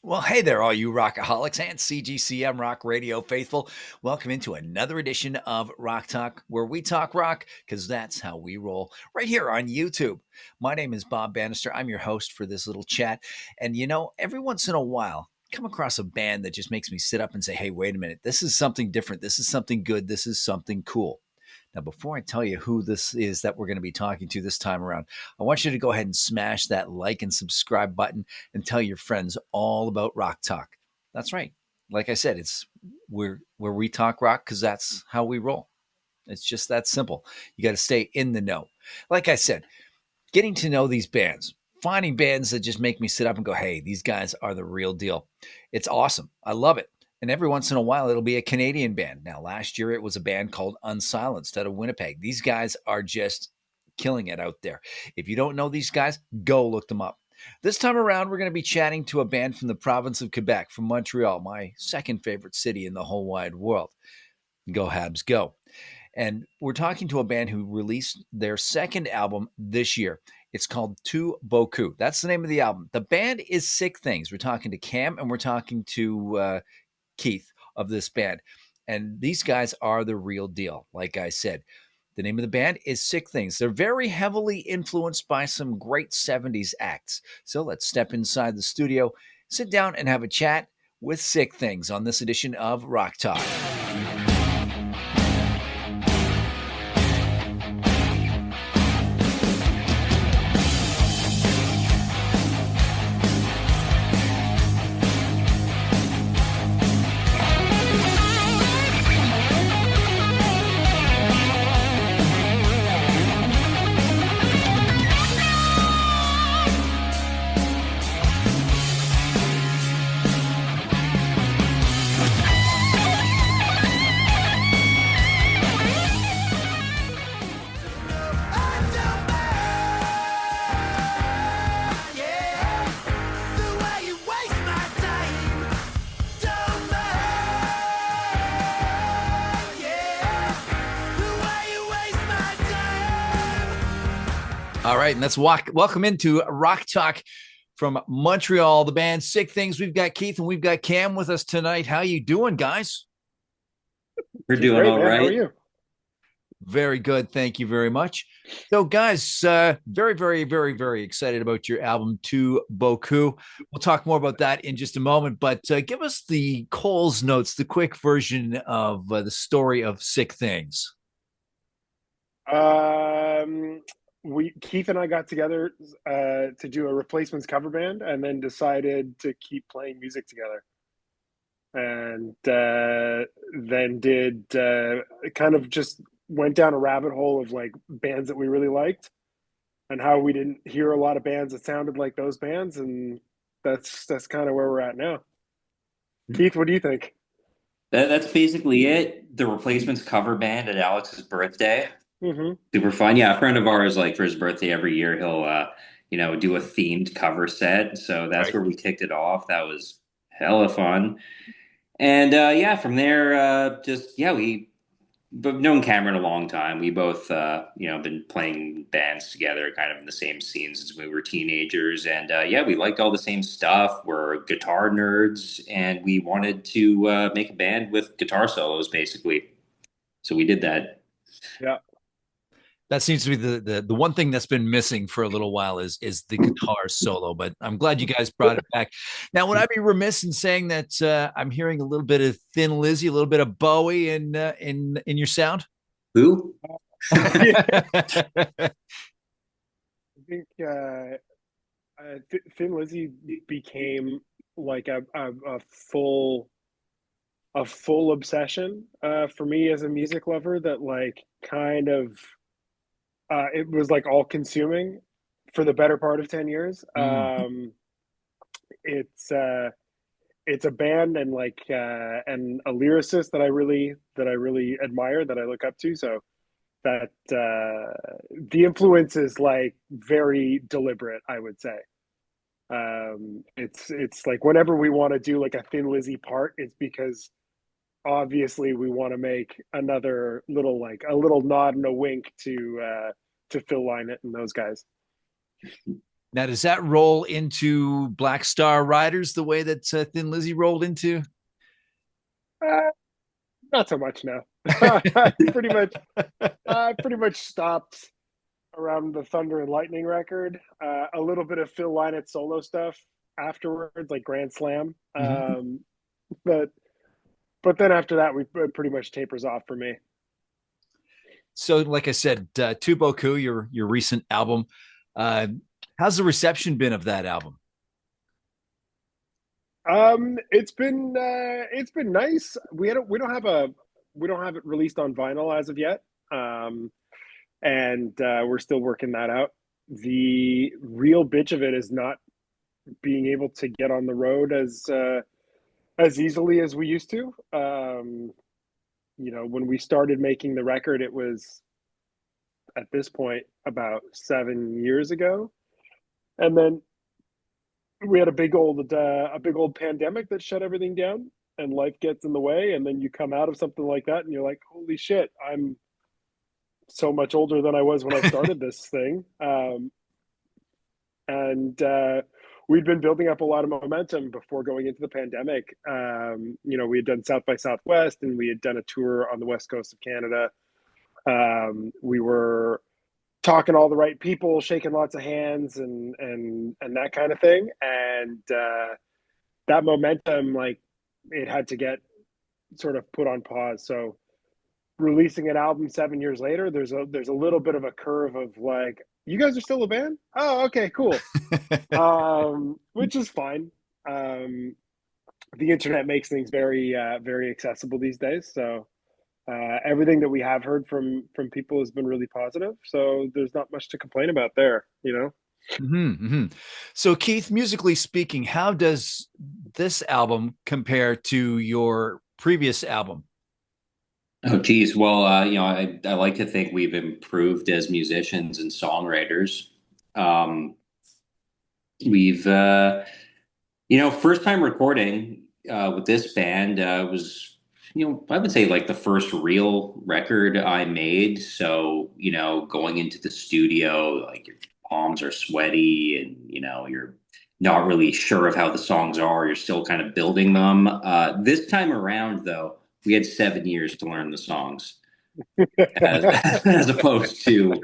Well, hey there, all you rockaholics and CGCM Rock Radio faithful. Welcome into another edition of Rock Talk, where we talk rock because that's how we roll right here on YouTube. My name is Bob Bannister. I'm your host for this little chat. And every once in a while, I come across a band that just makes me sit up and say, hey, wait a minute, this is something different. This is something good. This is something cool. Now, before I tell you who this is that we're going to be talking to this time around, I want you to go ahead and smash that like and subscribe button and tell your friends all about Rock Talk. That's right. Like I said, it's where we talk rock because that's how we roll. It's just that simple. You got to stay in the know. Like I said, getting to know these bands, finding bands that just make me sit up and go, hey, these guys are the real deal. It's awesome. I love it. And every once in a while, it'll be a Canadian band. Now, last year, it was a band called Unsilenced out of Winnipeg. These guys are just killing it out there. If you don't know these guys, go look them up. This time around, we're going to be chatting to a band from the province of Quebec, from Montreal, my second favorite city in the whole wide world. Go Habs, go. And we're talking to a band who released their second album this year. It's called Too Beaucoup. That's the name of the album. The band is Sick Things. We're talking to Cam and we're talking to Keith of this band. And these guys are the real deal, like I said. The name of the band is Sick Things. They're very heavily influenced by some great 70s acts. So let's step inside the studio, sit down, and have a chat with Sick Things on this edition of Rock Talk. All right, and let's welcome into Rock Talk from Montreal, the band Sick Things. We've got Keith and we've got Cam with us tonight. How you doing, guys? We're doing great, all right. How are you? Very good. Thank you very much. So, guys, very, very, very, very excited about your album, Too Beaucoup. We'll talk more about that in just a moment, but give us the Cole's Notes, the quick version of the story of Sick Things. Keith and I got together to do a Replacements cover band and then decided to keep playing music together. And then did kind of just went down a rabbit hole of like bands that we really liked and how we didn't hear a lot of bands that sounded like those bands. And that's kind of where we're at now. Keith, what do you think? That's basically it. The Replacements cover band at Alex's birthday. Mm-hmm. Super fun. Yeah, a friend of ours, like for his birthday every year, he'll do a themed cover set. So that's where we kicked it off. That was hella fun. And from there, we've known Cameron a long time. We both been playing bands together, kind of in the same scene since we were teenagers. And we liked all the same stuff. We're guitar nerds, and we wanted to make a band with guitar solos, basically. So we did that. Yeah. That seems to be the one thing that's been missing for a little while is the guitar solo, but I'm glad you guys brought it back. Now, would I be remiss in saying that I'm hearing a little bit of Thin Lizzy, a little bit of Bowie in your sound? Who? I think Thin Lizzy became like a full obsession for me as a music lover that like kind of it was like all consuming for the better part of 10 years. It's a band and like and a lyricist that I really admire, that I look up to. So that the influence is like very deliberate, I would say. It's like whenever we want to do like a Thin Lizzy part, it's because obviously we want to make another little like a little nod and a wink to Phil Lynott and those guys. Now, does that roll into Black Star Riders the way that Thin Lizzy rolled into? Not so much now. pretty much, I pretty much stopped around the Thunder and Lightning record. A little bit of Phil Lynott solo stuff afterwards, like Grand Slam. But then after that, we pretty much tapers off for me. So, like I said, Too Beaucoup, your recent album, how's the reception been of that album? It's been nice. We don't have it released on vinyl as of yet. And we're still working that out. The real bitch of it is not being able to get on the road as easily as we used to. When we started making the record, it was at this point about 7 years ago, and then we had a big old pandemic that shut everything down, and life gets in the way, and then you come out of something like that, and you're like, holy shit, I'm so much older than I was when I started this thing. And we'd been building up a lot of momentum before going into the pandemic. We had done South by Southwest, and we had done a tour on the West Coast of Canada. We were talking to all the right people, shaking lots of hands, and that kind of thing. And that momentum, like, it had to get sort of put on pause. So releasing an album 7 years later, there's a little bit of a curve of like, you guys are still a band? Oh, okay, cool. Which is fine. The internet makes things very very accessible these days. So everything that we have heard from people has been really positive. So there's not much to complain about there, So, Keith, musically speaking, how does this album compare to your previous album? Oh, geez. Well, I like to think we've improved as musicians and songwriters. We've, first time recording with this band was, I would say like the first real record I made. So, going into the studio, like your palms are sweaty and, you're not really sure of how the songs are. You're still kind of building them. This time around, though, we had 7 years to learn the songs as opposed to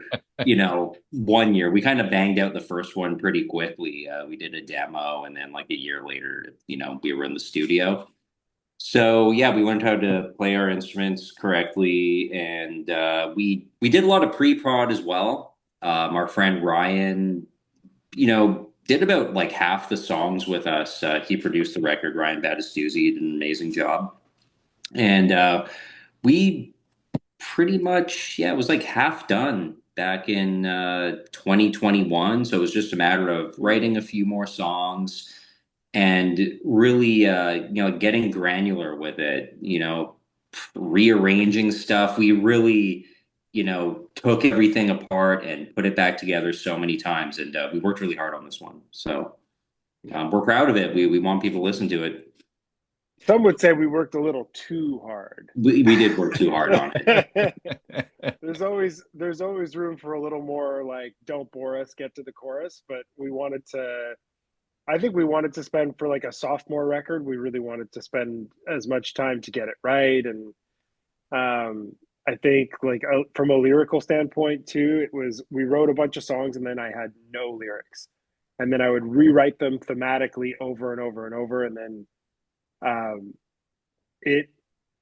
1 year. We kind of banged out the first one pretty quickly. We did a demo, and then like a year later, we were in the studio. So yeah, we learned how to play our instruments correctly, and we did a lot of pre-prod as well. Our friend Ryan, did about like half the songs with us. He produced the record. Ryan Battistuzzi did an amazing job. And we pretty much, it was like half done back in 2021. So it was just a matter of writing a few more songs and really, getting granular with it, rearranging stuff. We really, took everything apart and put it back together so many times. And we worked really hard on this one. So we're proud of it. We want people to listen to it. Some would say we worked a little too hard. We did work too hard on it. There's always room for a little more, like, don't bore us, get to the chorus. But I think we wanted to spend, for like a sophomore record, we really wanted to spend as much time to get it right. And I think, like, from a lyrical standpoint too, we wrote a bunch of songs and then I had no lyrics, and then I would rewrite them thematically over and over and over, and then it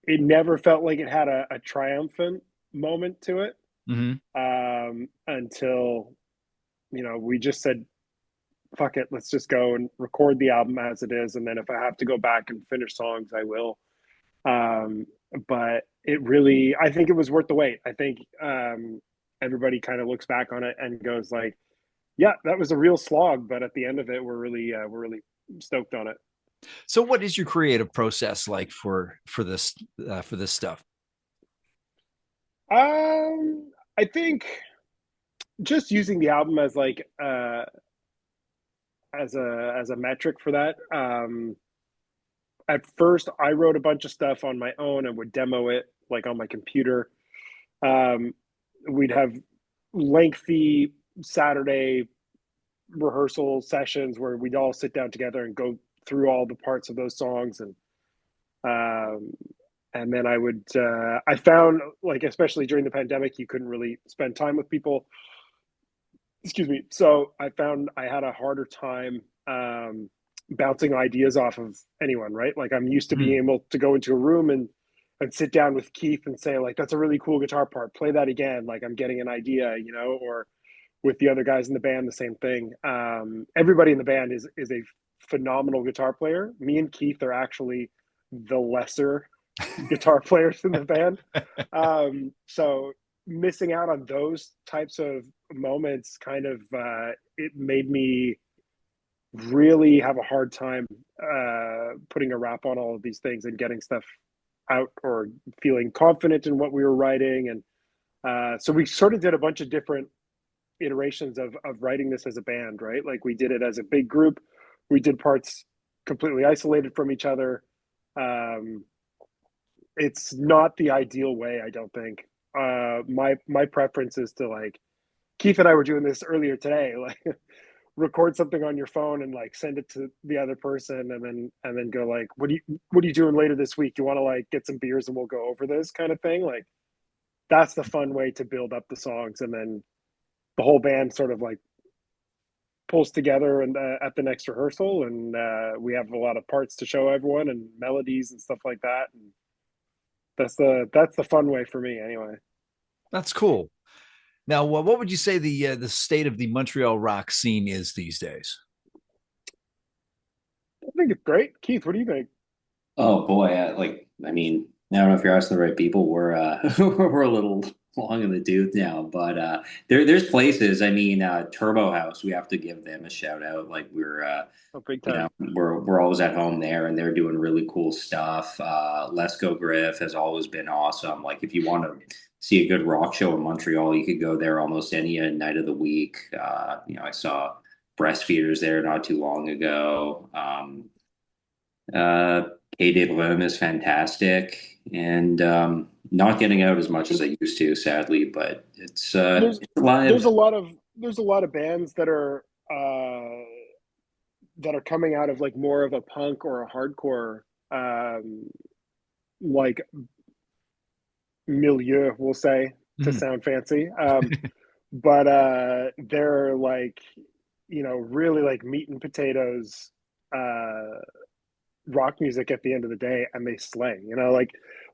never felt like it had a triumphant moment to it. Until we just said, fuck it, let's just go and record the album as it is, and then if I have to go back and finish songs, I will. But I think it was worth the wait. I think everybody kind of looks back on it and goes like, yeah, that was a real slog, but at the end of it, we're really stoked on it. So what is your creative process like for this stuff? I think just using the album as like as a metric for that. At first I wrote a bunch of stuff on my own and would demo it like on my computer. We'd have lengthy Saturday rehearsal sessions where we'd all sit down together and go through all the parts of those songs. And then I found, like, especially during the pandemic, you couldn't really spend time with people. Excuse me. So I found I had a harder time bouncing ideas off of anyone, right? Like, I'm used to being able to go into a room and sit down with Keith and say, like, that's a really cool guitar part. Play that again. Like, I'm getting an idea, or with the other guys in the band, the same thing. Everybody in the band is a phenomenal guitar player. Me and Keith are actually the lesser guitar players in the band. So missing out on those types of moments kind of it made me really have a hard time putting a wrap on all of these things and getting stuff out or feeling confident in what we were writing. And so we sort of did a bunch of different iterations of writing this as a band, right? Like, we did it as a big group. We did parts completely isolated from each other. It's not the ideal way, I don't think. My preference is to, like, Keith and I were doing this earlier today, like, record something on your phone and, like, send it to the other person, and then go, like, what are you doing later this week? You want to, like, get some beers and we'll go over this kind of thing? Like, that's the fun way to build up the songs, and then the whole band sort of, like, pulls together and at the next rehearsal, and we have a lot of parts to show everyone and melodies and stuff like that. And that's the fun way for me, anyway. That's cool. Now, what would you say the state of the Montreal rock scene is these days? I think it's great. Keith, what do you think? Oh boy, I mean, I don't know if you're asking the right people. We're we're a little long in the tooth now, but there's places. I mean, Turbo House, we have to give them a shout out. Like, we're Big you time. know, we're always at home there, and they're doing really cool stuff. Let's Go Griff has always been awesome. Like, if you want to see a good rock show in Montreal, you could go there almost any night of the week. I saw Breastfeeders there not too long ago. Uh, K. Dave Lim is fantastic, and not getting out as much as I used to, sadly. But There's it's live. there's a lot of bands that are coming out of, like, more of a punk or a hardcore like milieu, we'll say, to sound fancy. But they're, like, really, like, meat and potatoes rock music at the end of the day, and they slay.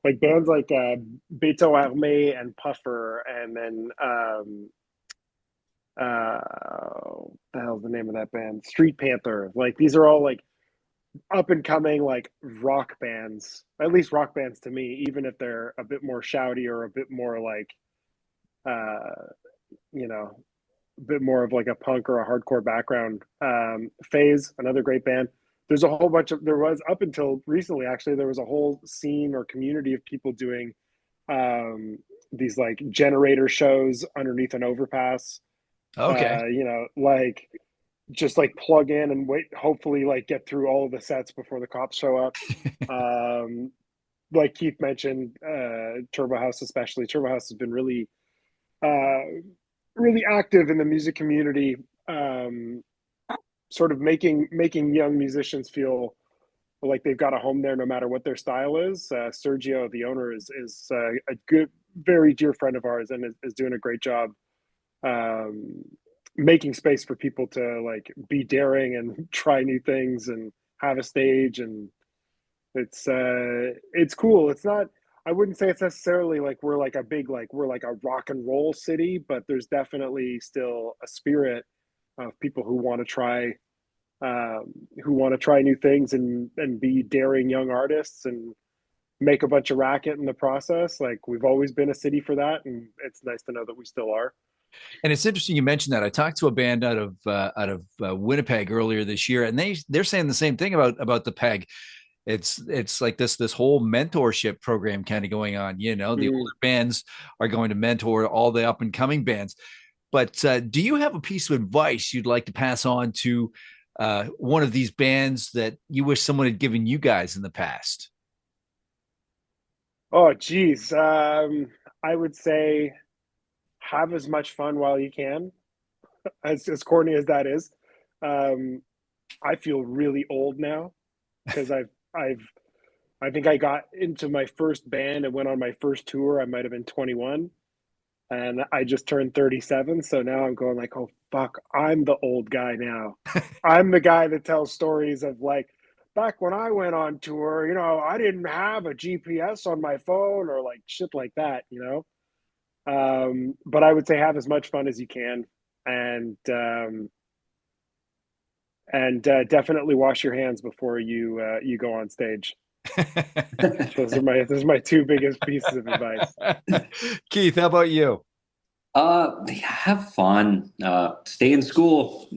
Like bands like Beto Armé and Puffer, and then the hell's the name of that band? Street Panther. Like, these are all, like, up and coming, like, rock bands, at least rock bands to me, even if they're a bit more shouty or a bit more like you know a bit more of, like, a punk or a hardcore background. Phase, another great band. There was, up until recently, actually, there was a whole scene or community of people doing these, like, generator shows underneath an overpass. Okay. Like, just, like, plug in and wait, hopefully, like, get through all of the sets before the cops show up. Like Keith mentioned, Turbo House, especially. Turbo House has been really really active in the music community, sort of making young musicians feel like they've got a home there, no matter what their style is. Sergio, the owner, is a good, very dear friend of ours, and is doing a great job making space for people to, like, be daring and try new things and have a stage. And it's cool. It's not, I wouldn't say it's necessarily like we're like a big, like, we're like a rock and roll city, but there's definitely still a spirit of people who want to try new things and be daring young artists and make a bunch of racket in the process. Like, we've always been a city for that, and it's nice to know that we still are. And it's interesting you mentioned that. I talked to a band out of Winnipeg earlier this year, and they're saying the same thing about the Peg. It's like this whole mentorship program kind of going on. The older bands are going to mentor all the up and coming bands. But do you have a piece of advice you'd like to pass on to one of these bands that you wish someone had given you guys in the past? Oh, geez. I would say have as much fun while you can, as corny as that is. I feel really old now because I think I got into my first band and went on my first tour. I might have been 21, and I just turned 37. So now I'm going like, oh fuck, I'm the old guy now. I'm the guy that tells stories of like, back when I went on tour, I didn't have a GPS on my phone or like shit like that, But I would say have as much fun as you can, and definitely wash your hands before you go on stage. Those are my two biggest pieces of advice. Keith, how about you? Have fun. Stay in school.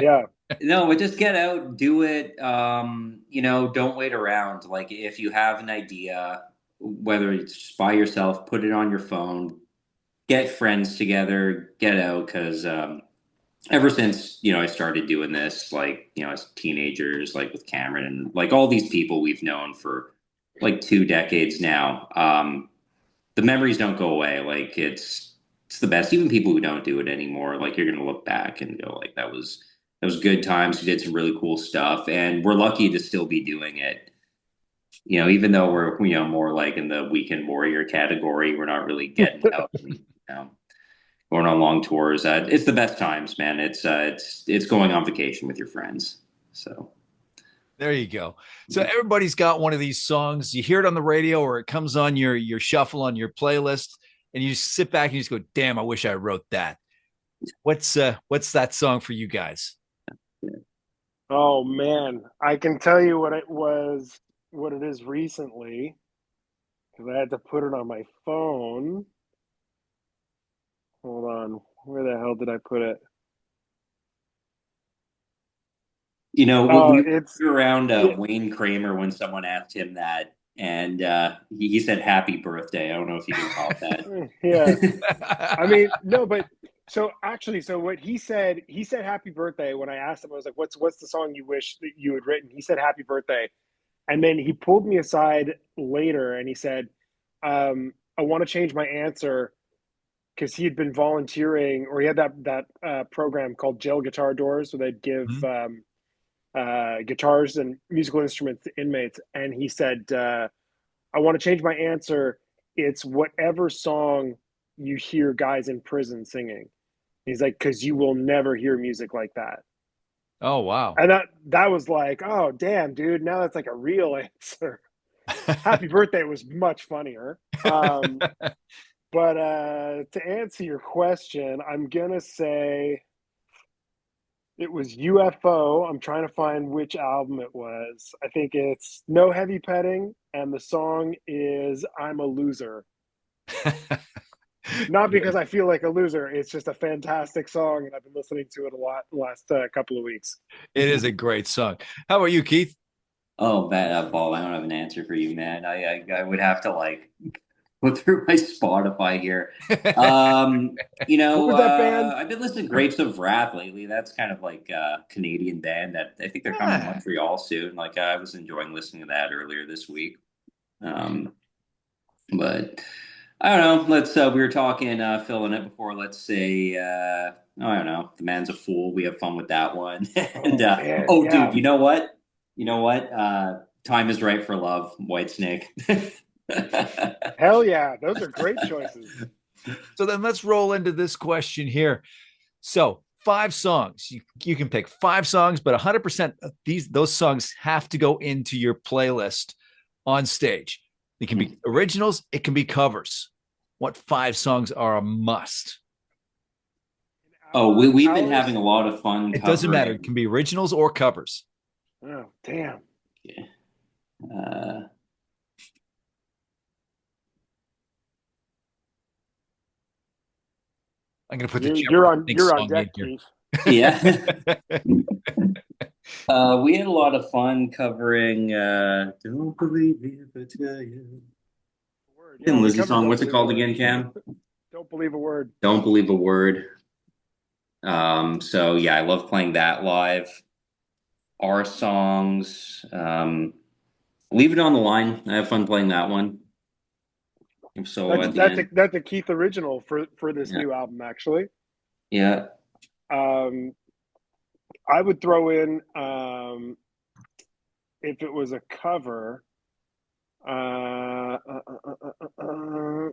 Yeah. No, but just get out, do it. Don't wait around. Like if you have an idea, whether it's just by yourself, put it on your phone, get friends together, get out. Because ever since I started doing this, like as teenagers, like with Cameron and like all these people we've known for like 2 decades now. The memories don't go away. Like it's the best. Even people who don't do it anymore, like you're gonna look back and go like that was good times. We did some really cool stuff, and we're lucky to still be doing it. Even though we're more like in the weekend warrior category, we're not really getting out and going on long tours. It's the best times, man. It's going on vacation with your friends. So. There you go. So everybody's got one of these songs. You hear it on the radio or it comes on your shuffle on your playlist, and you just sit back and you just go, "Damn, I wish I wrote that." What's that song for you guys? Oh man, I can tell you what it is recently, because I had to put it on my phone. Hold on, where the hell did I put it? Oh, We were around Wayne Kramer when someone asked him that, and he said "Happy Birthday." I don't know if you can call that. Yeah. I mean, no, but so actually, so what he said "Happy Birthday" when I asked him. I was like, "What's the song you wish that you had written?" He said "Happy Birthday," and then he pulled me aside later and he said, "I want to change my answer." Because he had been volunteering, or he had that program called Jail Guitar Doors, where they'd give guitars and musical instruments to inmates. And he said, I want to change my answer. It's whatever song you hear guys in prison singing. He's like, because you will never hear music like that. Oh, wow. And that was like, oh, damn, dude. Now that's like a real answer. Happy Birthday was much funnier. But to answer your question, I'm going to say it was UFO. I'm trying to find which album it was. I think it's No Heavy Petting, and the song is I'm a Loser. Not because I feel like a loser. It's just a fantastic song, and I've been listening to it a lot the last couple of weeks. It is a great song. How about you, Keith? Oh, Bob, I don't have an answer for you, man. I would have to like go through my Spotify here. What was that band? I've been listening to Grapes of Wrath lately. That's kind of like a Canadian band that I think they're coming to Montreal soon. Like I was enjoying listening to that earlier this week. But I don't know. Let's we were talking Phil in it before. Let's say I don't know. The Man's a Fool. We have fun with that one. And Man, yeah. dude, you know what? Time is Right for Love, Whitesnake. Hell yeah, those are great choices. So then let's roll into this question here. So 5 songs. You can pick 5 songs, but 100% of those songs have to go into your playlist on stage. It can be originals, it can be covers. What 5 songs are a must? Oh, we've been having a lot of fun. It doesn't matter. It can be originals or covers. Oh, damn. Yeah. I'm going to put the you're on deck, Keith. Yeah. We had a lot of fun covering Don't Believe Me If I Tell You. Yeah, Lizzie song. What's it called again, Cam? Don't Believe a Word. Don't Believe a Word. So yeah, I love playing that live. Our songs. Leave It on the Line. I have fun playing that one. So that's a Keith original for this new album, actually. Yeah. I would throw in, if it was a cover,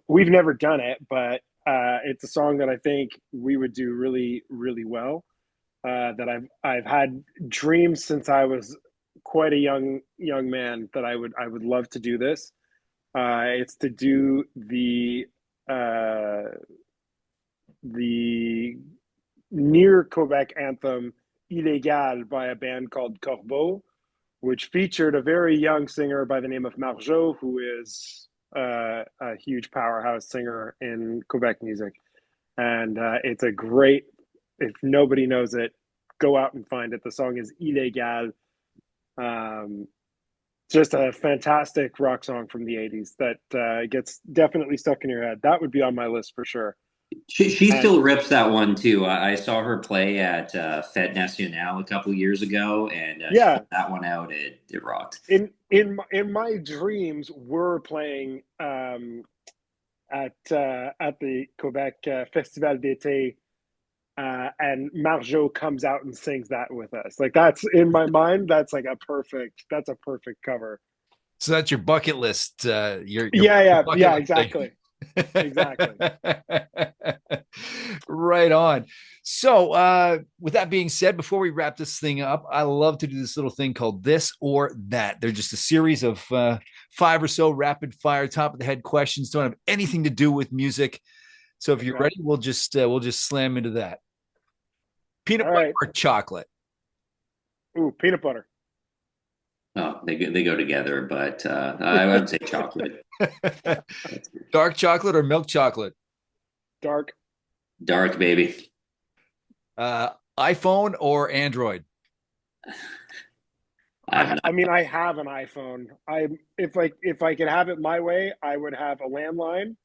we've never done it, but it's a song that I think we would do really, really well. That I've had dreams since I was quite a young man that I would love to do this. It's to do the near Quebec anthem "Illégal" by a band called Corbeau, which featured a very young singer by the name of Marjo, who is a huge powerhouse singer in Quebec music. And it's a great, if nobody knows it, go out and find it. The song is Illégal. Just a fantastic rock song from the 80s that gets definitely stuck in your head. That would be on my list for sure. She still rips that one too. I saw her play at Fête Nationale a couple years ago, and yeah, she put that one out. It rocked. In my dreams, we're playing at the Quebec Festival d'été, and Marjo comes out and sings that with us. Like, that's in my mind. That's like a perfect cover. So that's your bucket list. Your yeah, bucket exactly. Exactly. Right on. So with that being said, before we wrap this thing up, I love to do this little thing called This or That. They're just a series of 5 or so rapid fire top of the head questions. Don't have anything to do with music. So if you're ready, we'll just slam into that. Peanut butter or chocolate? Ooh, peanut butter. Oh, they go together, but I would say chocolate. Dark chocolate or milk chocolate? Dark, baby. iPhone or Android? I mean, I have an iPhone. If I could have it my way, I would have a landline,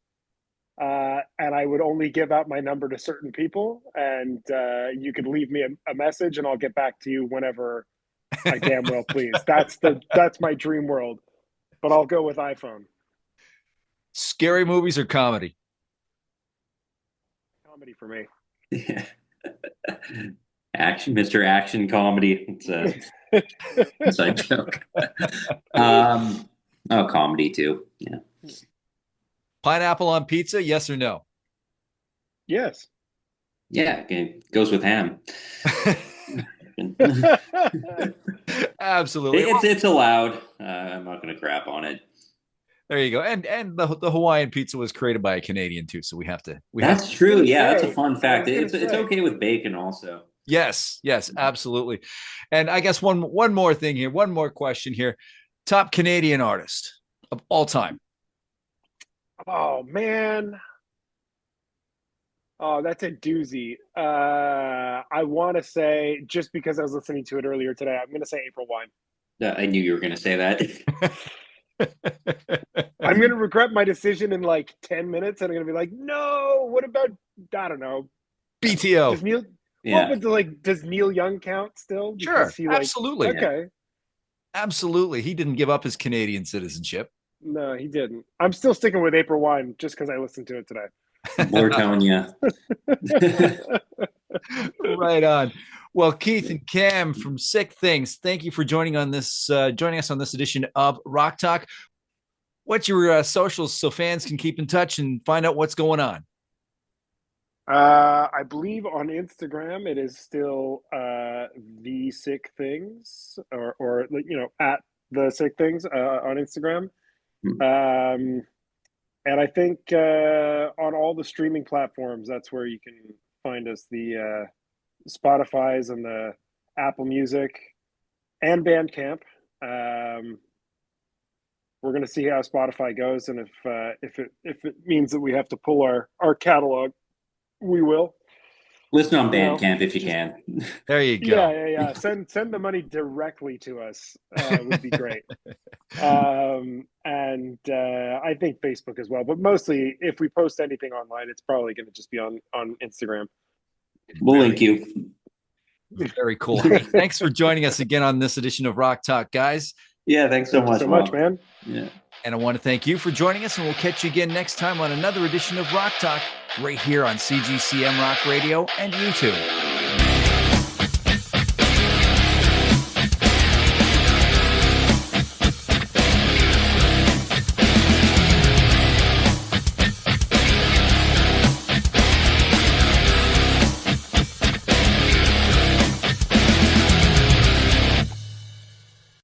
and I would only give out my number to certain people, and you could leave me a message, and I'll get back to you whenever I damn well please. That's my dream world, but I'll go with iPhone. Scary movies or comedy? Comedy for me. Yeah. Mr. Action Comedy. It's a inside joke. Comedy too. Yeah. Pineapple on pizza, yes or no? Yes. Yeah, it goes with ham. Absolutely. It's allowed. I'm not going to crap on it. There you go. And the Hawaiian pizza was created by a Canadian too, so we have to. That's true. Yeah, that's a fun fact. It's okay with bacon also. Yes, absolutely. And I guess one more thing here, one more question here. Top Canadian artist of all time. Oh man. Oh, that's a doozy. I want to say, just because I was listening to it earlier today, I'm going to say April Wine. I knew you were going to say that. I'm going to regret my decision in like 10 minutes, and I'm going to be like, no, what about, I don't know. BTO. Does Neil, does Neil Young count still? Because absolutely. Okay. Absolutely. He didn't give up his Canadian citizenship. No, he didn't. I'm still sticking with April Wine just because I listened to it today. We're telling you. Right on. Well, Keith and Cam from Sick Things, thank you for joining us on this edition of Rock Talk. What's your socials so fans can keep in touch and find out what's going on? I believe on Instagram it is still the Sick Things, or at the Sick Things on Instagram. And I think on all the streaming platforms, that's where you can find us, the Spotify's and the Apple Music and Bandcamp. We're going to see how Spotify goes, and if it means that we have to pull our catalog, we will. Listen on Bandcamp if you can. There you go. Yeah. Send the money directly to us. Would be great. And I think Facebook as well. But mostly, if we post anything online, it's probably going to just be on Instagram. We'll link you. Very cool. Hey, thanks for joining us again on this edition of Rock Talk, guys. Yeah, thanks so much. Man. Yeah. And I want to thank you for joining us, and we'll catch you again next time on another edition of Rock Talk right here on CGCM Rock Radio and YouTube.